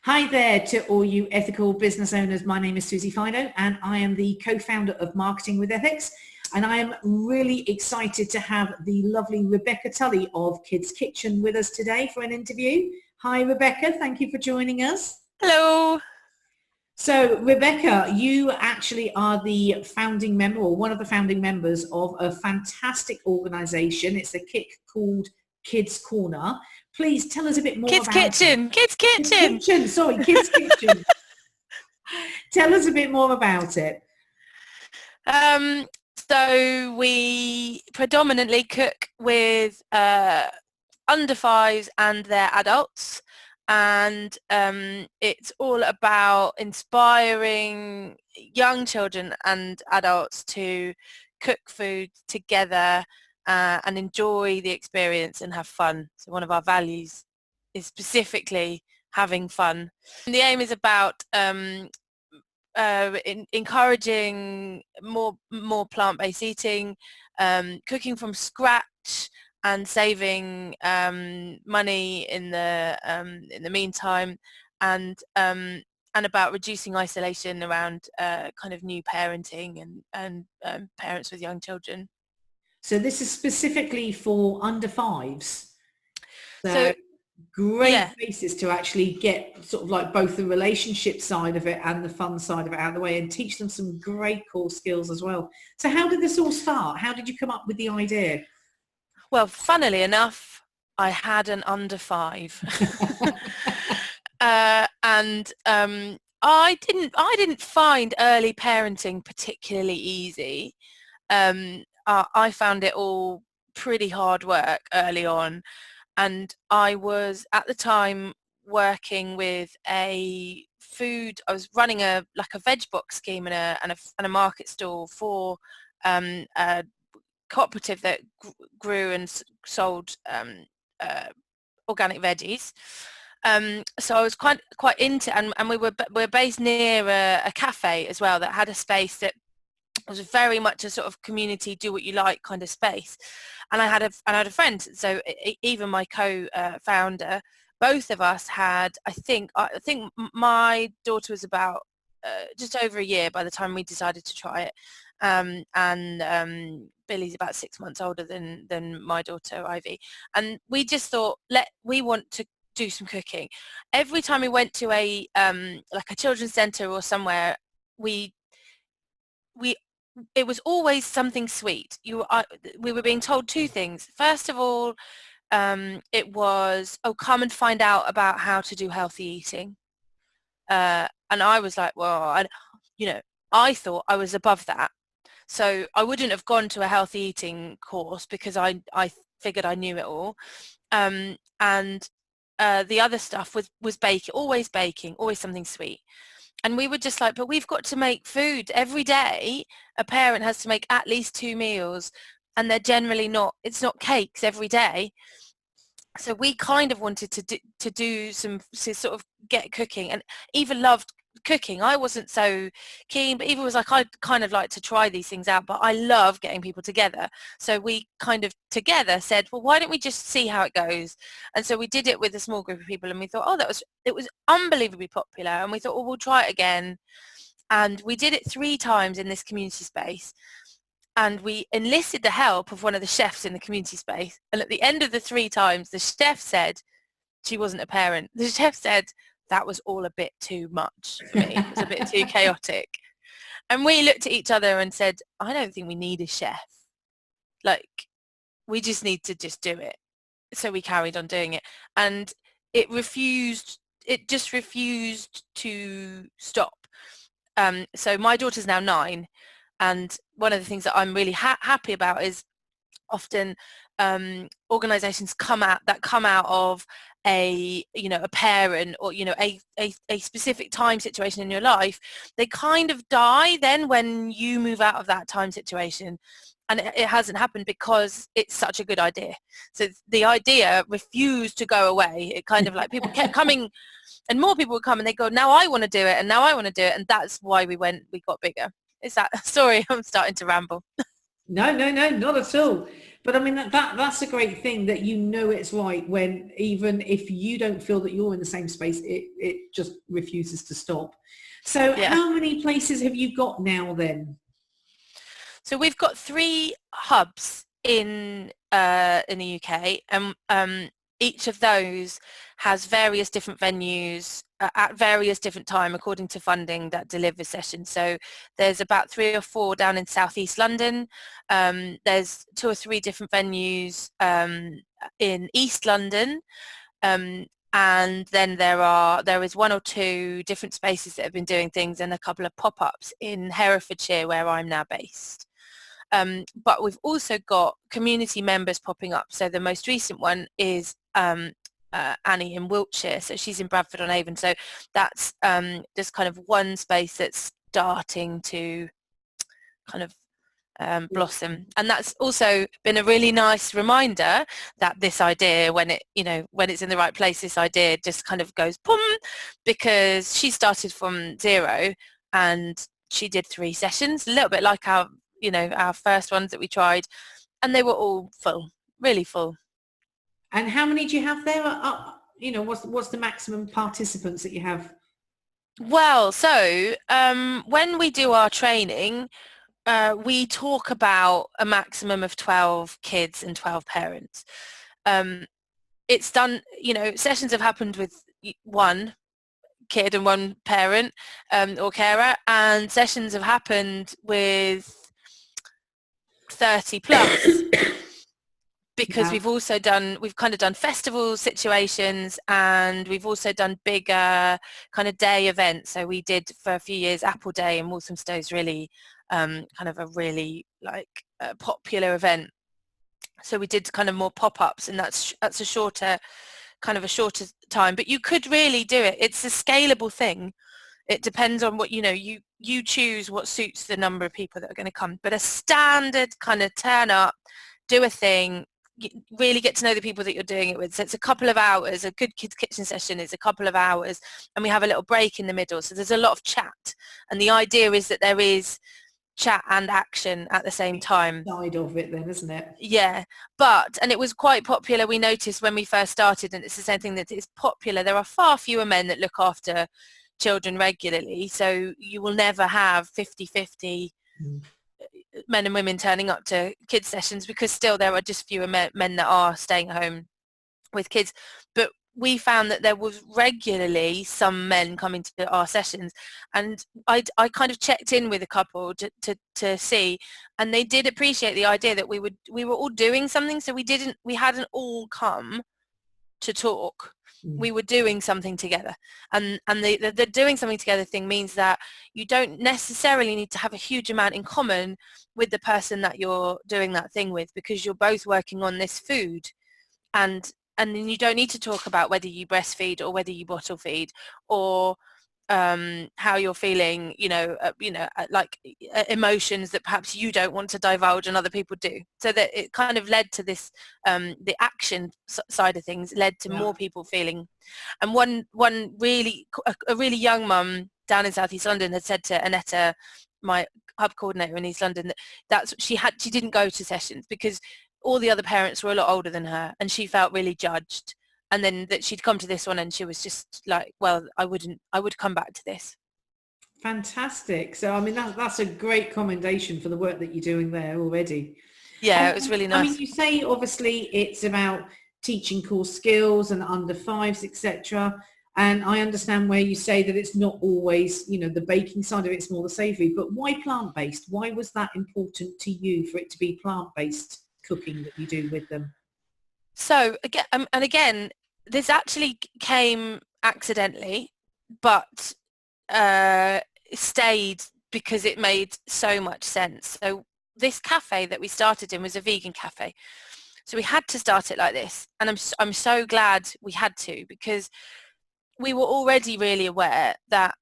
Hi there to all you ethical business owners. My name is Susie Fido and I am the co-founder of Marketing with Ethics. And I am really excited to have the lovely Rebecca Tully of Kids Kitchen with us today for an interview. Hi, Rebecca. Thank you for joining us. Hello. So, Rebecca, you actually are the founding member or one of the founding members of a fantastic organisation. It's a kick called Kids Corner. Please tell us a bit more Kids about Kitchen. it. Kids Kitchen. Kids Kitchen. Tell us a bit more about it. So we predominantly cook with under fives and their adults, and it's all about inspiring young children and adults to cook food together and enjoy the experience and have fun. So one of our values is specifically having fun. And the aim is about encouraging more plant-based eating, cooking from scratch, and saving money in the meantime, and about reducing isolation around kind of new parenting and parents with young children. So this is specifically for under fives. So great basis to actually get sort of like both the relationship side of it and the fun side of it out of the way and teach them some great core skills as well. So how did this all start? How did you come up with the idea? Well, funnily enough, I had an under five. And I didn't find early parenting particularly easy. I found it all pretty hard work early on, and I was at the time working with I was running a veg box scheme and a market stall for a cooperative that grew and sold organic veggies. So I was quite into, and we're based near a cafe as well that had a space that was very much a sort of community, do what you like kind of space. And I had a friend, so even my co-founder, both of us had, I think my daughter was about just over a year by the time we decided to try it, and Billy's about 6 months older than my daughter Ivy, and we just thought we want to do some cooking. Every time we went to a children's centre or somewhere, it was always something sweet. We were being told two things. First of all, it was, come and find out about how to do healthy eating. And I was like, well, I thought I was above that. So I wouldn't have gone to a healthy eating course because I figured I knew it all. And the other stuff was baking, always something sweet. And we were just like, but we've got to make food every day. A parent has to make at least 2 meals, and they're generally it's not cakes every day. So we kind of wanted to sort of get cooking, and Eva loved cooking. I wasn't so keen, but Eva was like, I'd kind of like to try these things out, but I love getting people together. So we kind of together said, well, why don't we just see how it goes? And so we did it with a small group of people, and we thought, it was unbelievably popular, and we thought, well, we'll try it again. And we did it 3 times in this community space, and we enlisted the help of one of the chefs in the community space. And at the end of the 3 times, the chef said, she wasn't a parent, the chef said, that was all a bit too much for me. It was a bit too chaotic. And we looked at each other and said, I don't think we need a chef. We just need to just do it. So we carried on doing it. And it just refused to stop. So my daughter's now 9. And one of the things that I'm really happy about is often organizations come out of a parent or a specific time situation in your life. They kind of die then when you move out of that time situation, and it hasn't happened because it's such a good idea. So the idea refused to go away. It kind of like people kept coming, and more people would come, and they go, now I want to do it, and now I want to do it, and that's why we got bigger. Is that, sorry, I'm starting to ramble. No, not at all. But I mean, that's a great thing, that you know it's right when, even if you don't feel that you're in the same space, it just refuses to stop. So Yeah. how many places have you got now then? So we've got 3 hubs in the UK, and each of those has various different venues at various different time according to funding that deliver sessions. So there's about 3 or 4 down in southeast London. There's 2 or 3 different venues in East London. And then there is 1 or 2 different spaces that have been doing things, and a couple of pop-ups in Herefordshire, where I'm now based. But we've also got community members popping up. So the most recent one is Annie in Wiltshire. So she's in Bradford-on-Avon. So that's just kind of one space that's starting to kind of blossom. And that's also been a really nice reminder that this idea, when it's in the right place, this idea just kind of goes boom, because she started from 0 and she did 3 sessions, a little bit like our first ones that we tried, and they were all full, really full. And how many do you have there? What's the maximum participants that you have? Well, so when we do our training, we talk about a maximum of 12 kids and 12 parents. It's done, sessions have happened with 1 kid and 1 parent or carer, and sessions have happened with 30 plus. Because Wow. we've kind of done festival situations, and we've also done bigger kind of day events. So we did for a few years Apple Day in Walthamstow's, really kind of a really popular event. So we did kind of more pop-ups, and that's a shorter time, but you could really do it. It's a scalable thing. It depends on what you choose what suits the number of people that are going to come. But a standard kind of turn up, do a thing, really get to know the people that you're doing it with. So it's a couple of hours. A good kids kitchen session is a couple of hours, and we have a little break in the middle. So there's a lot of chat, and the idea is that there is chat and action at the same time. Side of it then, isn't it? Yeah, and it was quite popular. We noticed when we first started, and it's the same thing, that it's popular. There are far fewer men that look after children regularly, so you will never have 50-50 men and women turning up to kids sessions, because still there are just fewer men that are staying home with kids. But we found that there was regularly some men coming to our sessions, and I kind of checked in with a couple to see, and they did appreciate the idea that we were all doing something. So we hadn't all come to talk. We were doing something together, and the doing something together thing means that you don't necessarily need to have a huge amount in common with the person that you're doing that thing with, because you're both working on this food, and then you don't need to talk about whether you breastfeed or whether you bottle feed, or how you're feeling, like emotions that perhaps you don't want to divulge and other people do. So that it kind of led to this, the action side of things led to more people feeling. And one really, a really young mum down in southeast London had said to Annetta, my hub coordinator in East London, that she didn't go to sessions because all the other parents were a lot older than her, and she felt really judged. And then that she'd come to this one and she was just like, well, I would come back to this. Fantastic. So I mean, that's a great commendation for the work that you're doing there already. Yeah, And it was really nice. I mean, you say obviously it's about teaching core skills and under 5s, etc. And I understand where you say that it's not always, the baking side of it's more the savoury, but why plant-based? Why was that important to you, for it to be plant-based cooking that you do with them? So again, this actually came accidentally, but stayed because it made so much sense. So this cafe that we started in was a vegan cafe. So we had to start it like this. And I'm so glad we had to, because we were already really aware that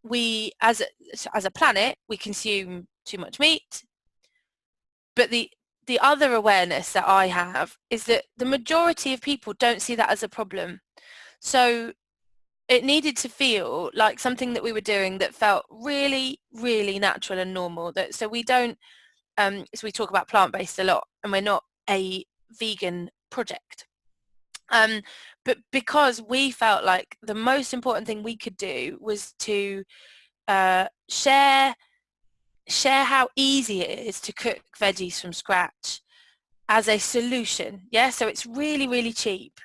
we, as a planet, we consume too much meat. But the other awareness that I have is that the majority of people don't see that as a problem. So it needed to feel like something that we were doing that felt really, really natural and normal. So we don't so we talk about plant-based a lot, and we're not a vegan project. But because we felt like the most important thing we could do was to share how easy it is to cook veggies from scratch as a solution. Yeah, so it's really, really cheap,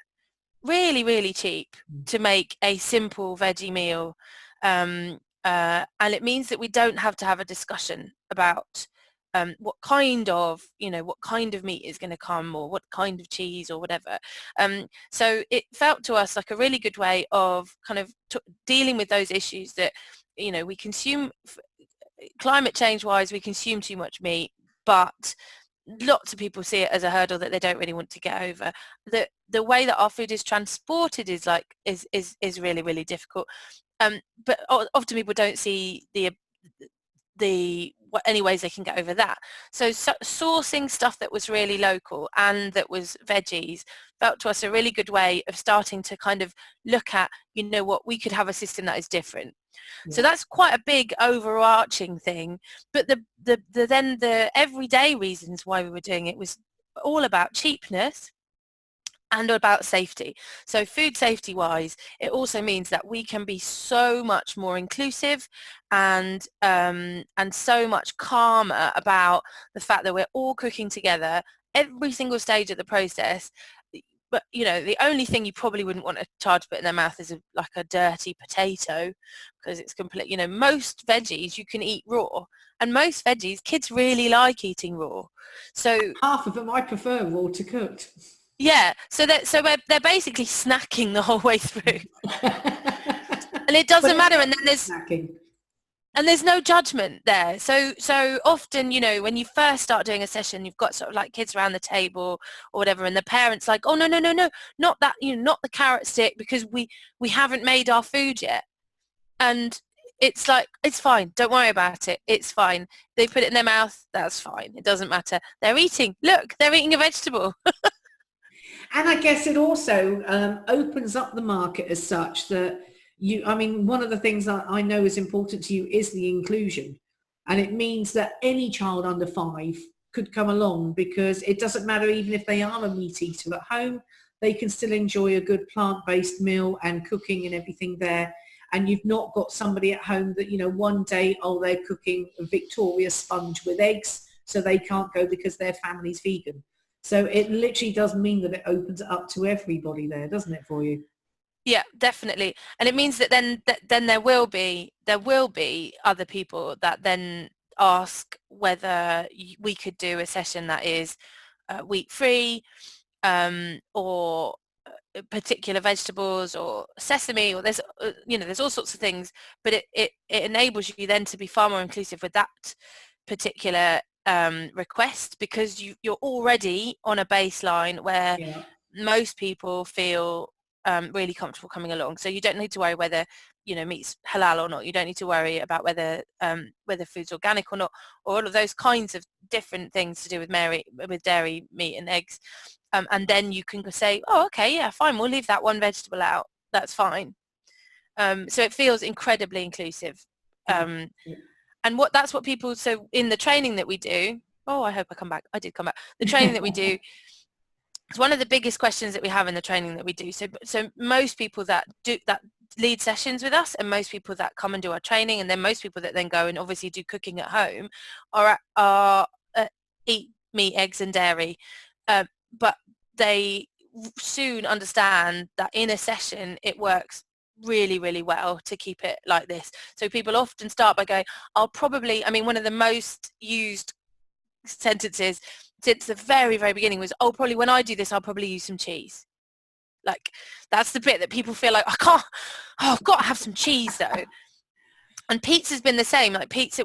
really cheap to make a simple veggie meal, and it means that we don't have to have a discussion about what kind of meat is going to come, or what kind of cheese or whatever. So it felt to us like a really good way of kind of dealing with those issues that we consume. Climate change wise, we consume too much meat, but lots of people see it as a hurdle that they don't really want to get over. The way that our food is transported is really, really difficult. But often people don't see any ways they can get over that. So sourcing stuff that was really local and that was veggies felt to us a really good way of starting to kind of look at, what we could have a system that is different. Yeah. So that's quite a big overarching thing. But the everyday reasons why we were doing it was all about cheapness and about safety. So food safety wise, it also means that we can be so much more inclusive and so much calmer about the fact that we're all cooking together every single stage of the process. But the only thing you probably wouldn't want a child to put in their mouth is like a dirty potato, because it's complete. Most veggies you can eat raw, and most veggies kids really like eating raw. So half of them I prefer raw to cooked. Yeah, so they're basically snacking the whole way through, and it doesn't matter. And then there's snacking. And there's no judgment there. So often, when you first start doing a session, you've got sort of like kids around the table or whatever, and the parents like, oh no, not that, not the carrot stick, because we haven't made our food yet. And it's like, it's fine. Don't worry about it. It's fine. They put it in their mouth. That's fine. It doesn't matter. They're eating. Look, they're eating a vegetable. And I guess it also opens up the market as such that one of the things that I know is important to you is the inclusion. And it means that any child under 5 could come along, because it doesn't matter even if they are a meat eater at home, they can still enjoy a good plant-based meal and cooking and everything there. And you've not got somebody at home that, one day, they're cooking a Victoria sponge with eggs, so they can't go because their family's vegan. So it literally does mean that it opens it up to everybody there, doesn't it, for you? Yeah, definitely. And it means that then there will be other people that then ask whether we could do a session that is wheat-free, or particular vegetables or sesame, or there's all sorts of things. But it enables you then to be far more inclusive with that particular request, because you're already on a baseline where most people feel really comfortable coming along. So you don't need to worry whether meat's halal or not. You don't need to worry about whether food's organic or not, or all of those kinds of different things to do with dairy, meat and eggs. And then you can say, oh, okay, yeah, fine, we'll leave that one vegetable out. That's fine. So it feels incredibly inclusive. And that's what people, so in the training that we do, I hope I did come back. The training that we do, it's one of the biggest questions that we have in the training that we do. So most people that lead sessions with us, and most people that come and do our training, and then most people that then go and obviously do cooking at home are eat meat, eggs and dairy. But they soon understand that in a session it works really, really well to keep it like this. So people often start by going, one of the most used sentences since the very, very beginning was, probably when I do this, I'll probably use some cheese. Like, that's the bit that people feel like, I've got to have some cheese though. And pizza's been the same. Like pizza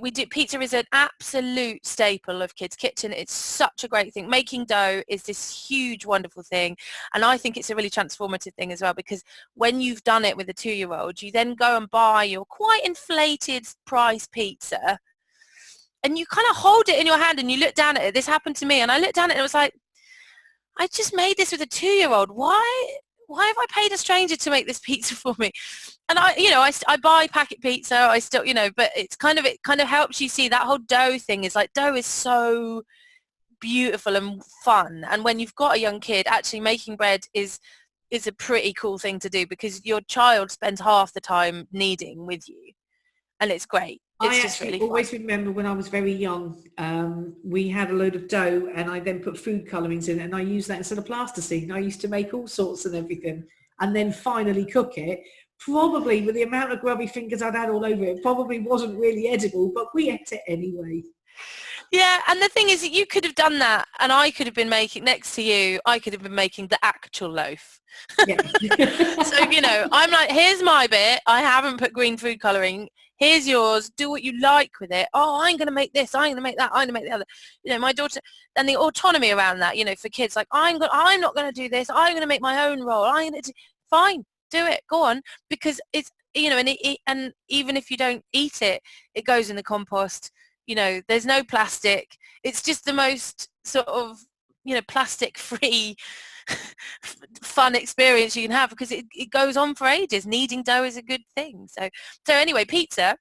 is an absolute staple of Kids Kitchen. It's such a great thing. Making dough is this huge, wonderful thing. And I think it's a really transformative thing as well, because when you've done it with a 2-year-old, you then go and buy your quite inflated price pizza, and you kind of hold it in your hand and you look down at it. This happened to me, and I looked down at it and it was like, I just made this with a 2-year-old. Why have I paid a stranger to make this pizza for me? and I buy packet pizza. I still, but it kind of helps you see that whole dough thing is like, dough is so beautiful and fun. And when you've got a young kid, actually making bread is a pretty cool thing to do, because your child spends half the time kneading with you, and it's great. It's I just actually really always fun. remember when I was very young, we had a load of dough and I then put food colourings in it, and I used that instead of plasticine. I used to make all sorts and everything and then finally cook it. Probably with the amount of grubby fingers I'd had all over it, probably wasn't really edible, but we ate it anyway. Yeah, and the thing is that you could have done that, and I could have been making, next to you, I could have been making the actual loaf. Yeah. So, I'm like, here's my bit. I haven't put green food colouring. Here's yours. Do what you like with it. Oh, I'm going to make this. I'm going to make that. I'm going to make the other. My daughter, and the autonomy around that, for kids, like, I'm not going to do this. I'm going to make my own roll. Fine, do it. Go on. Because it's, and even if you don't eat it, it goes in the compost. There's no plastic. It's just the most sort of, plastic free fun experience you can have, because it goes on for ages. Kneading dough is a good thing. So anyway, pizza,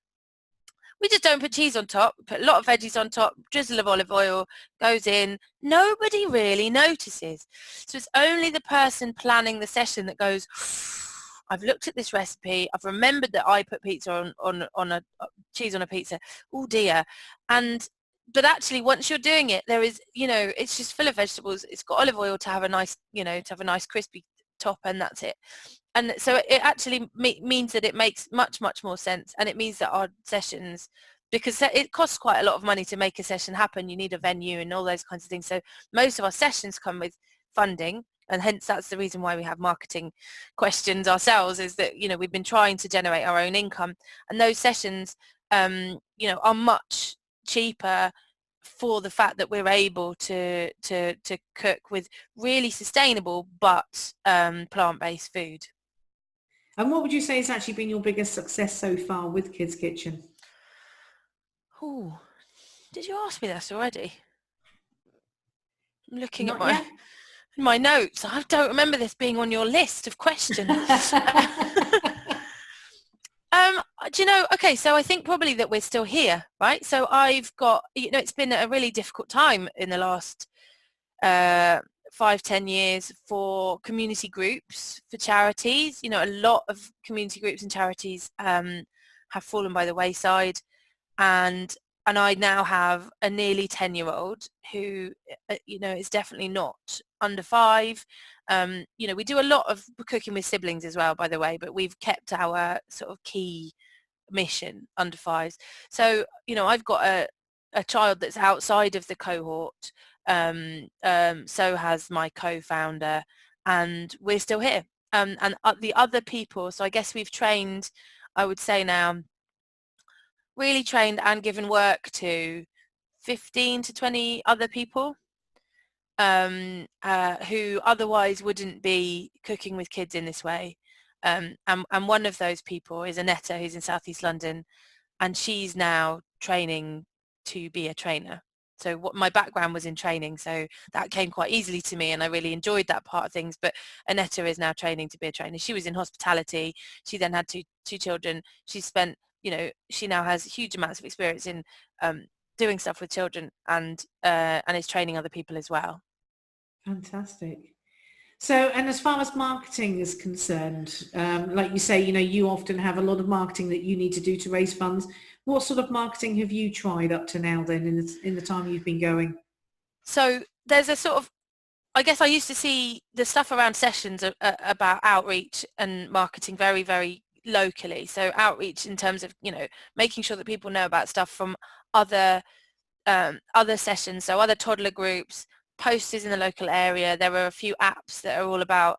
we just don't put cheese on top. We put a lot of veggies on top, drizzle of olive oil, goes in. Nobody really notices. So it's only the person planning the session that goes, I've looked at this recipe. I've remembered that I put pizza on a cheese on a pizza. Oh dear. But actually, once you're doing it, there is, it's just full of vegetables. It's got olive oil to have a nice, crispy top, and that's it. And so it actually means that it makes much, much more sense. And it means that our sessions, because it costs quite a lot of money to make a session happen. You need a venue and all those kinds of things. So most of our sessions come with funding. And hence that's the reason why we have marketing questions ourselves, is that, we've been trying to generate our own income. And those sessions, are much cheaper for the fact that we're able to cook with really sustainable but plant-based food. And what would you say has actually been your biggest success so far with Kids Kitchen? Oh, did you ask me this already? I'm looking at Not yet. my notes. I don't remember this being on your list of questions. Okay, so I think probably that we're still here, right? So I've got, it's been a really difficult time in the last 5-10 years for community groups, for charities. A lot of community groups and charities have fallen by the wayside, and I now have a nearly 10-year-old who, is definitely not under 5. We do a lot of cooking with siblings as well, by the way, but we've kept our sort of key mission under 5s. So, I've got a child that's outside of the cohort. So has my co-founder, and we're still here. And the other people, so I guess we've trained, I would say now, really trained and given work to 15 to 20 other people who otherwise wouldn't be cooking with kids in this way. And one of those people is Annetta, who's in Southeast London, and she's now training to be a trainer. So what my background was in training, so that came quite easily to me, and I really enjoyed that part of things. But Annetta is now training to be a trainer. She was in hospitality. She then had two children. She spent, she now has huge amounts of experience in doing stuff with children, and is training other people as well. Fantastic. So, and as far as marketing is concerned, like you say, you often have a lot of marketing that you need to do to raise funds. What sort of marketing have you tried up to now then in the time you've been going? So there's a sort of, I guess I used to see the stuff around sessions about outreach and marketing very, very locally. So outreach in terms of, making sure that people know about stuff from other sessions, so other toddler groups, posters in the local area. There were a few apps that are all about,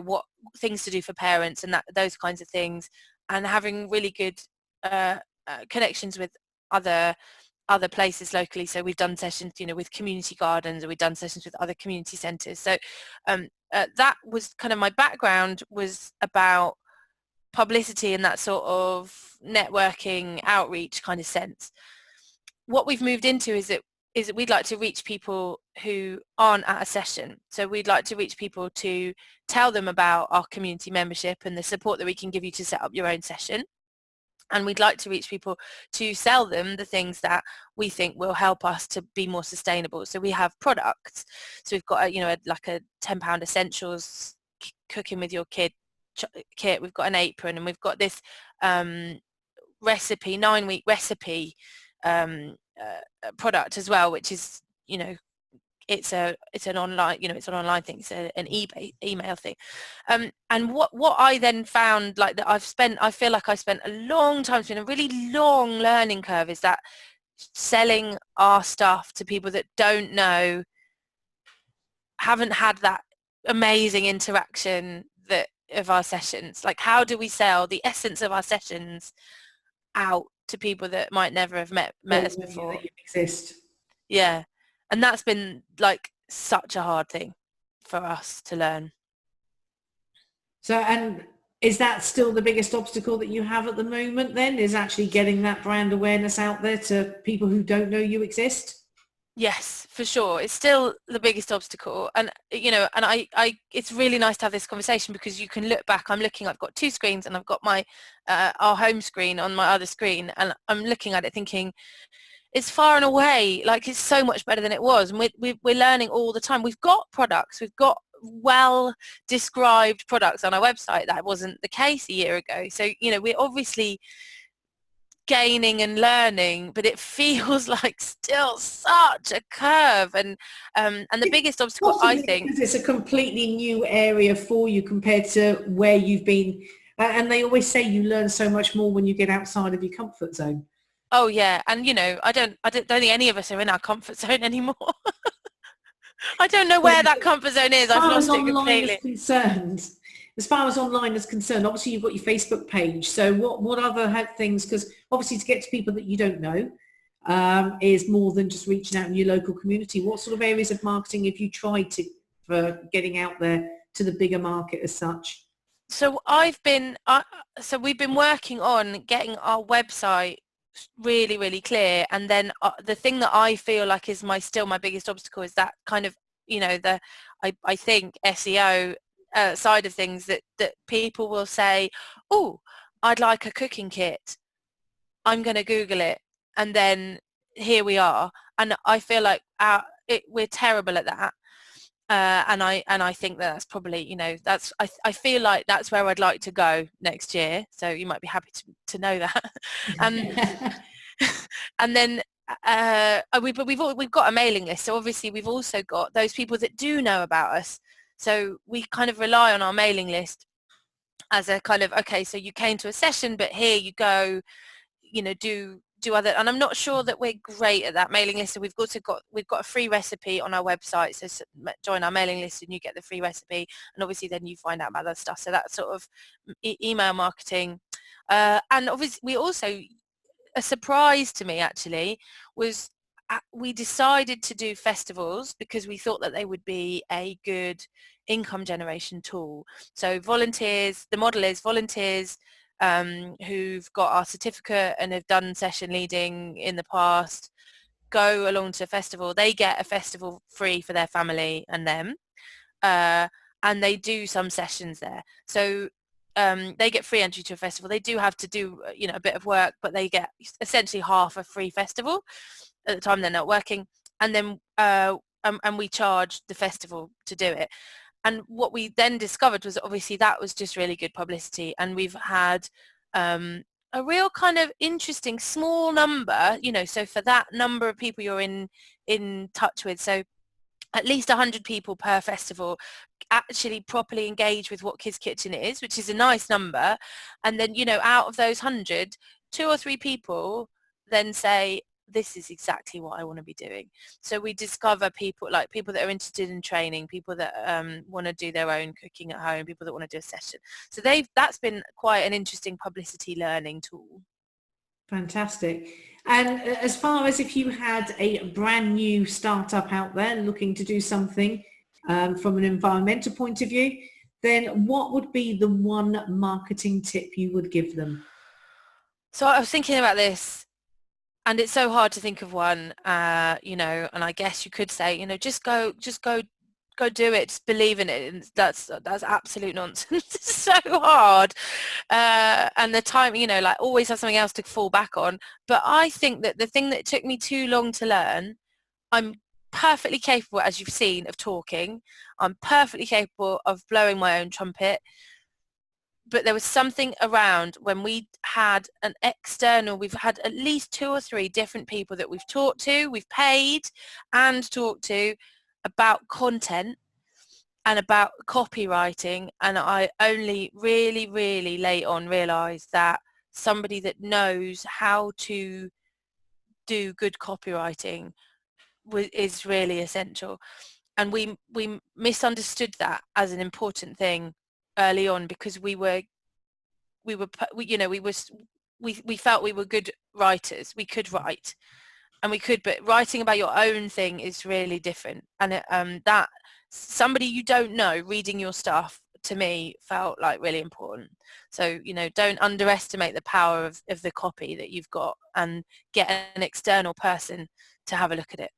what things to do for parents and those kinds of things, and having really good connections with other places locally. So we've done sessions, with community gardens, or we've done sessions with other community centres. So that was kind of my background, was about publicity and that sort of networking, outreach kind of sense. What we've moved into is that we'd like to reach people who aren't at a session. So we'd like to reach people to tell them about our community membership and the support that we can give you to set up your own session. And we'd like to reach people to sell them the things that we think will help us to be more sustainable. So we have products. So we've got like a £10 essentials cooking with your kid kit. We've got an apron, and we've got this recipe, 9-week recipe product as well, which is, it's an online, it's an online thing. It's an email thing. And what I then found, like, that I feel like I spent a long time, it's been a really long learning curve, is that selling our stuff to people that don't know, haven't had that amazing interaction of our sessions. Like, how do we sell the essence of our sessions out to people that might never have met us before? That you exist. Yeah. And that's been like such a hard thing for us to learn. So, and is that still the biggest obstacle that you have at the moment then, is actually getting that brand awareness out there to people who don't know you exist? Yes, for sure. It's still the biggest obstacle. And, it's really nice to have this conversation, because you can look back. I've got two screens, and I've got my, our home screen on my other screen, and I'm looking at it thinking, it's far and away, like, it's so much better than it was. And we're learning all the time. We've got products. We've got well described products on our website. That wasn't the case a year ago. So, we're obviously gaining and learning, but it feels like still such a curve. And the biggest obstacle, possibly, I think, because it's a completely new area for you compared to where you've been. And they always say you learn so much more when you get outside of your comfort zone. Oh yeah, and I don't think any of us are in our comfort zone anymore. I don't know where that comfort zone is. I've lost it completely. As far as online is concerned, obviously you've got your Facebook page. So what other things? Because obviously to get to people that you don't know is more than just reaching out in your local community. What sort of areas of marketing have you tried for getting out there to the bigger market as such? So we've been working on getting our website really, really clear, and then the thing that I feel like is still my biggest obstacle is that kind of, I think SEO side of things, that people will say, oh, I'd like a cooking kit, I'm going to Google it, and then here we are. And I feel like we're terrible at that. And I think that's probably, I feel like that's where I'd like to go next year. So you might be happy to know that. And then we've got a mailing list. So obviously we've also got those people that do know about us. So we kind of rely on our mailing list as a kind of, okay, so you came to a session, but here you go, do other, and I'm not sure that we're great at that mailing list. So we've got a free recipe on our website, so join our mailing list and you get the free recipe, and obviously then you find out about other stuff. So that's sort of email marketing. And obviously we also, a surprise to me actually was, we decided to do festivals because we thought that they would be a good income generation tool. So volunteers, the model is volunteers who've got our certificate and have done session leading in the past, go along to a festival. They get a festival free for their family and them, and they do some sessions there. So they get free entry to a festival. They do have to do a bit of work, but they get essentially half a free festival at the time they're not working, and then and we charge the festival to do it. And what we then discovered was obviously that was just really good publicity, and we've had a real kind of interesting small number, so for that number of people you're in touch with, so at least 100 people per festival actually properly engage with what Kids Kitchen is, which is a nice number. And then, out of those 100, 2 or 3 people then say, this is exactly what I want to be doing. So we discover people that are interested in training, people that want to do their own cooking at home, people that want to do a session. So that's been quite an interesting publicity learning tool. Fantastic. And as far as if you had a brand new startup out there looking to do something from an environmental point of view, then what would be the one marketing tip you would give them? So I was thinking about this And it's so hard to think of one, you know, and I guess you could say, you know, just go do it, just believe in it. And that's absolute nonsense. It's so hard. And the time, you know, like always have something else to fall back on. But I think that the thing that took me too long to learn, I'm perfectly capable, as you've seen, of talking. I'm perfectly capable of blowing my own trumpet. But there was something around when we had an external, we've had at least 2 or 3 different people that we've talked to, we've paid and talked to about content and about copywriting, and I only really late on realised that somebody that knows how to do good copywriting is really essential. And we misunderstood that as an important thing early on, because we felt we were good writers. We could write, and we could, but writing about your own thing is really different. And that somebody you don't know reading your stuff, to me, felt like really important. So, you know, don't underestimate the power of the copy that you've got, and get an external person to have a look at it.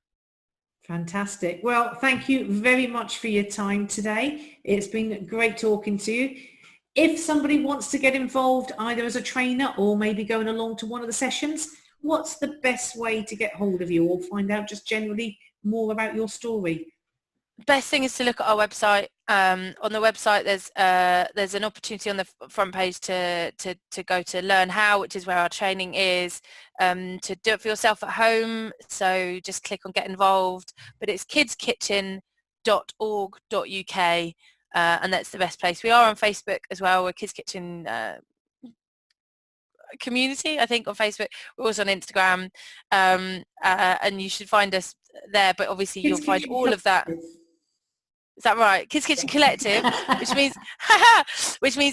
Fantastic. Well, thank you very much for your time today. It's been great talking to you. If somebody wants to get involved either as a trainer or maybe going along to one of the sessions, what's the best way to get hold of you or find out just generally more about your story? Best thing is to look at our website. On the website, there's an opportunity on the front page to go to Learn How, which is where our training is, to do it for yourself at home. So just click on Get Involved. But it's kidskitchen.org.uk, and that's the best place. We are on Facebook as well. We're Kids Kitchen community, I think, on Facebook. We're also on Instagram, and you should find us there. But obviously, you'll find all of that. Is that right? Kids Kitchen Collective, which means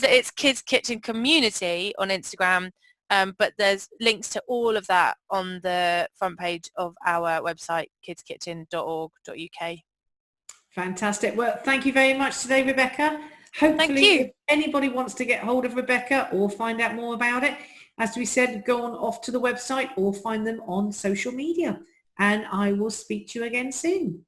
that it's Kids Kitchen Community on Instagram. But there's links to all of that on the front page of our website, kidskitchen.org.uk. Fantastic. Well, thank you very much today, Rebecca. Hopefully, if anybody wants to get hold of Rebecca or find out more about it, as we said, go on off to the website or find them on social media. And I will speak to you again soon.